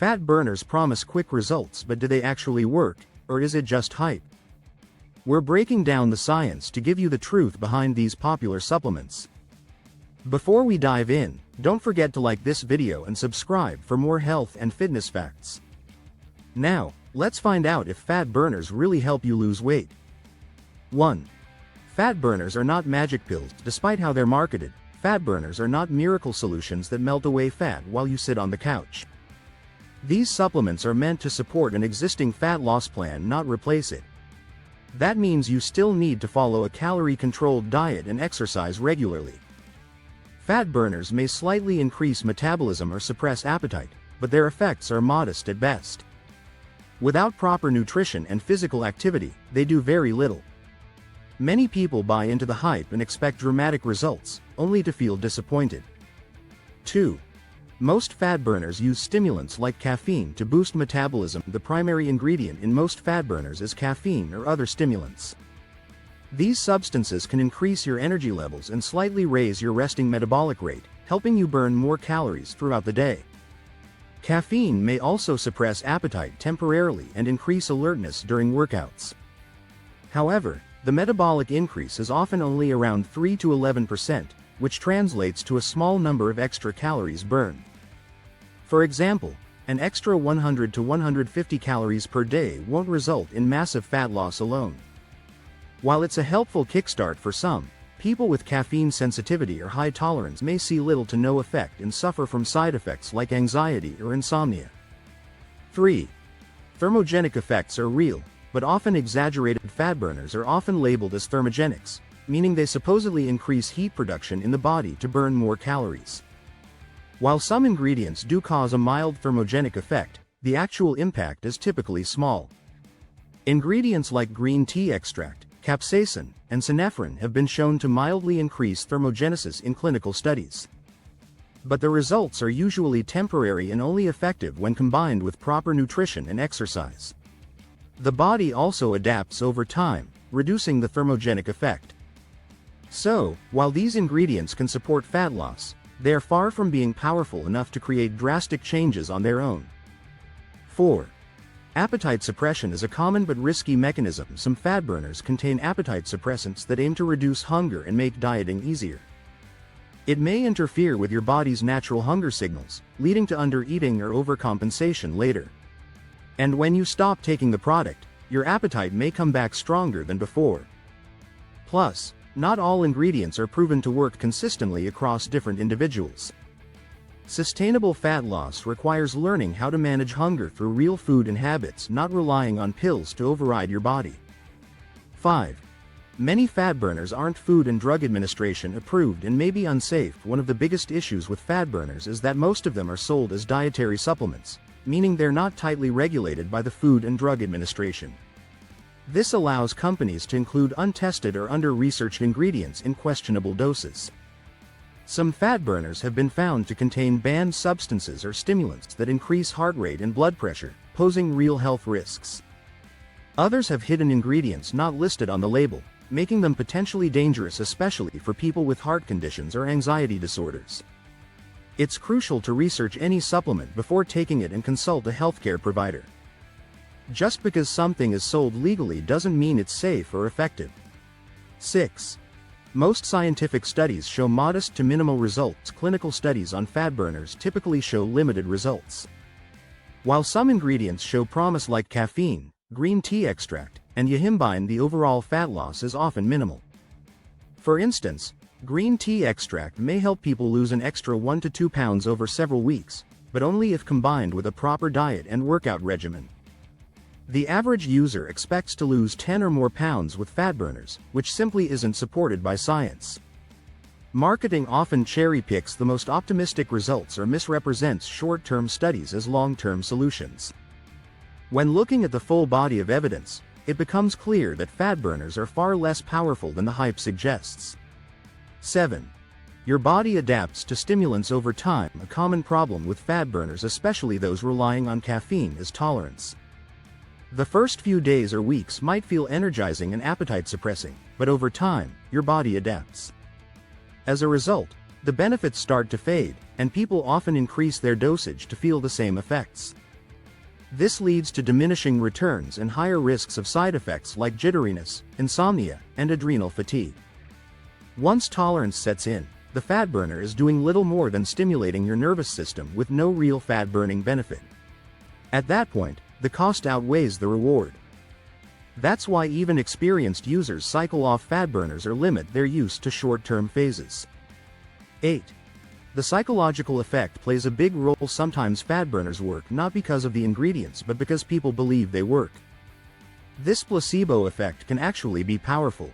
Fat burners promise quick results, but do they actually work, or is it just hype? We're breaking down the science to give you the truth behind these popular supplements. Before we dive in, don't forget to like this video and subscribe for more health and fitness facts. Now, let's find out if fat burners really help you lose weight. 1. Fat burners are not magic pills. Despite how they're marketed, fat burners are not miracle solutions that melt away fat while you sit on the couch. These supplements are meant to support an existing fat loss plan, not replace it. That means you still need to follow a calorie-controlled diet and exercise regularly. Fat burners may slightly increase metabolism or suppress appetite, but their effects are modest at best. Without proper nutrition and physical activity, they do very little. Many people buy into the hype and expect dramatic results, only to feel disappointed. 2. Most fat burners use stimulants like caffeine to boost metabolism. The primary ingredient in most fat burners is caffeine or other stimulants. These substances can increase your energy levels and slightly raise your resting metabolic rate, helping you burn more calories throughout the day. Caffeine may also suppress appetite temporarily and increase alertness during workouts. However, the metabolic increase is often only around 3 to 11%, which translates to a small number of extra calories burned. For example, an extra 100 to 150 calories per day won't result in massive fat loss alone. While it's a helpful kickstart for some, people with caffeine sensitivity or high tolerance may see little to no effect and suffer from side effects like anxiety or insomnia. 3. Thermogenic effects are real, but often exaggerated. Fat burners are often labeled as thermogenics, meaning they supposedly increase heat production in the body to burn more calories. While some ingredients do cause a mild thermogenic effect, the actual impact is typically small. Ingredients like green tea extract, capsaicin, and synephrine have been shown to mildly increase thermogenesis in clinical studies. But the results are usually temporary and only effective when combined with proper nutrition and exercise. The body also adapts over time, reducing the thermogenic effect. So, while these ingredients can support fat loss, they are far from being powerful enough to create drastic changes on their own. 4. Appetite suppression is a common but risky mechanism. Some fat burners contain appetite suppressants that aim to reduce hunger and make dieting easier. It may interfere with your body's natural hunger signals, leading to undereating or overcompensation later. And when you stop taking the product, your appetite may come back stronger than before. Plus, not all ingredients are proven to work consistently across different individuals. Sustainable fat loss requires learning how to manage hunger through real food and habits, not relying on pills to override your body. 5. Many fat burners aren't Food and Drug Administration approved and may be unsafe. One of the biggest issues with fat burners is that most of them are sold as dietary supplements, meaning they're not tightly regulated by the Food and Drug Administration. This allows companies to include untested or under-researched ingredients in questionable doses. Some fat burners have been found to contain banned substances or stimulants that increase heart rate and blood pressure, posing real health risks. Others have hidden ingredients not listed on the label, making them potentially dangerous, especially for people with heart conditions or anxiety disorders. It's crucial to research any supplement before taking it and consult a healthcare provider. Just because something is sold legally doesn't mean it's safe or effective. 6. Most scientific studies show modest to minimal results. Clinical studies on fat burners typically show limited results. While some ingredients show promise like caffeine, green tea extract, and yohimbine, the overall fat loss is often minimal. For instance, green tea extract may help people lose an extra 1 to 2 pounds over several weeks, but only if combined with a proper diet and workout regimen. The average user expects to lose 10 or more pounds with fat burners, which simply isn't supported by science. Marketing often cherry-picks the most optimistic results or misrepresents short-term studies as long-term solutions. When looking at the full body of evidence, it becomes clear that fat burners are far less powerful than the hype suggests. 7. Your body adapts to stimulants over time. A common problem with fat burners, especially those relying on caffeine, is tolerance. The first few days or weeks might feel energizing and appetite suppressing, but over time, your body adapts. As a result, the benefits start to fade, and people often increase their dosage to feel the same effects. This leads to diminishing returns and higher risks of side effects like jitteriness, insomnia, and adrenal fatigue. Once tolerance sets in, the fat burner is doing little more than stimulating your nervous system with no real fat-burning benefit. At that point, the cost outweighs the reward. That's why even experienced users cycle off fat burners or limit their use to short-term phases. 8. The psychological effect plays a big role. Sometimes fat burners work not because of the ingredients but because people believe they work. This placebo effect can actually be powerful.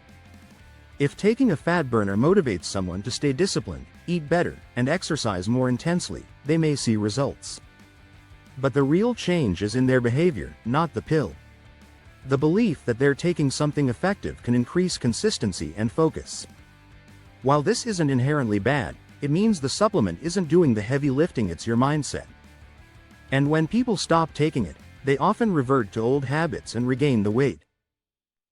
If taking a fat burner motivates someone to stay disciplined, eat better, and exercise more intensely, they may see results. But the real change is in their behavior, not the pill. The belief that they're taking something effective can increase consistency and focus. While this isn't inherently bad, it means the supplement isn't doing the heavy lifting. It's your mindset. And when people stop taking it, they often revert to old habits and regain the weight.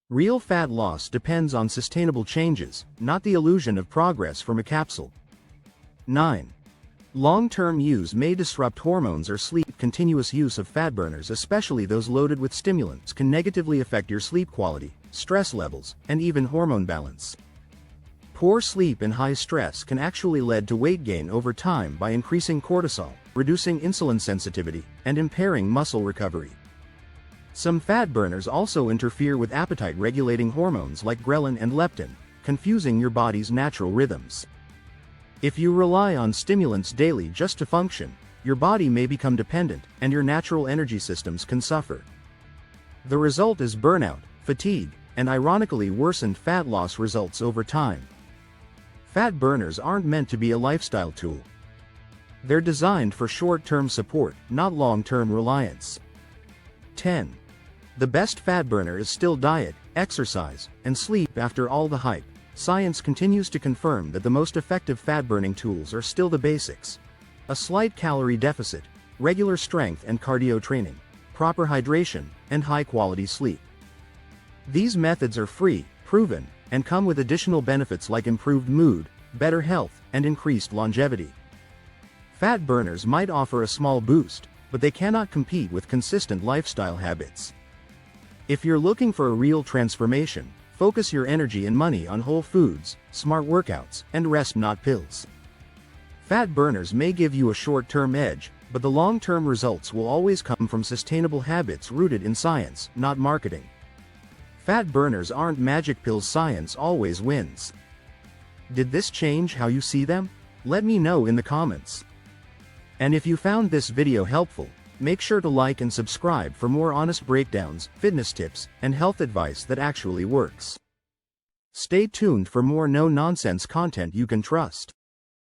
Real fat loss depends on sustainable changes, not the illusion of progress from a capsule. 9. Long-term use may disrupt hormones or sleep. Continuous use of fat burners, especially those loaded with stimulants, can negatively affect your sleep quality, stress levels, and even hormone balance. Poor sleep and high stress can actually lead to weight gain over time by increasing cortisol, reducing insulin sensitivity, and impairing muscle recovery. Some fat burners also interfere with appetite-regulating hormones like ghrelin and leptin, confusing your body's natural rhythms. If you rely on stimulants daily just to function, your body may become dependent, and your natural energy systems can suffer. The result is burnout, fatigue, and ironically worsened fat loss results over time. Fat burners aren't meant to be a lifestyle tool. They're designed for short-term support, not long-term reliance. 10. The best fat burner is still diet, exercise, and sleep. After all the hype, science continues to confirm that the most effective fat-burning tools are still the basics: a slight calorie deficit, regular strength and cardio training, proper hydration, and high-quality sleep. These methods are free, proven, and come with additional benefits like improved mood, better health, and increased longevity. Fat burners might offer a small boost, but they cannot compete with consistent lifestyle habits. If you're looking for a real transformation, focus your energy and money on whole foods, smart workouts, and rest, not pills. Fat burners may give you a short-term edge, but the long-term results will always come from sustainable habits rooted in science, not marketing. Fat burners aren't magic pills. Science always wins. Did this change how you see them? Let me know in the comments. And if you found this video helpful, make sure to like and subscribe for more honest breakdowns, fitness tips, and health advice that actually works. Stay tuned for more no-nonsense content you can trust.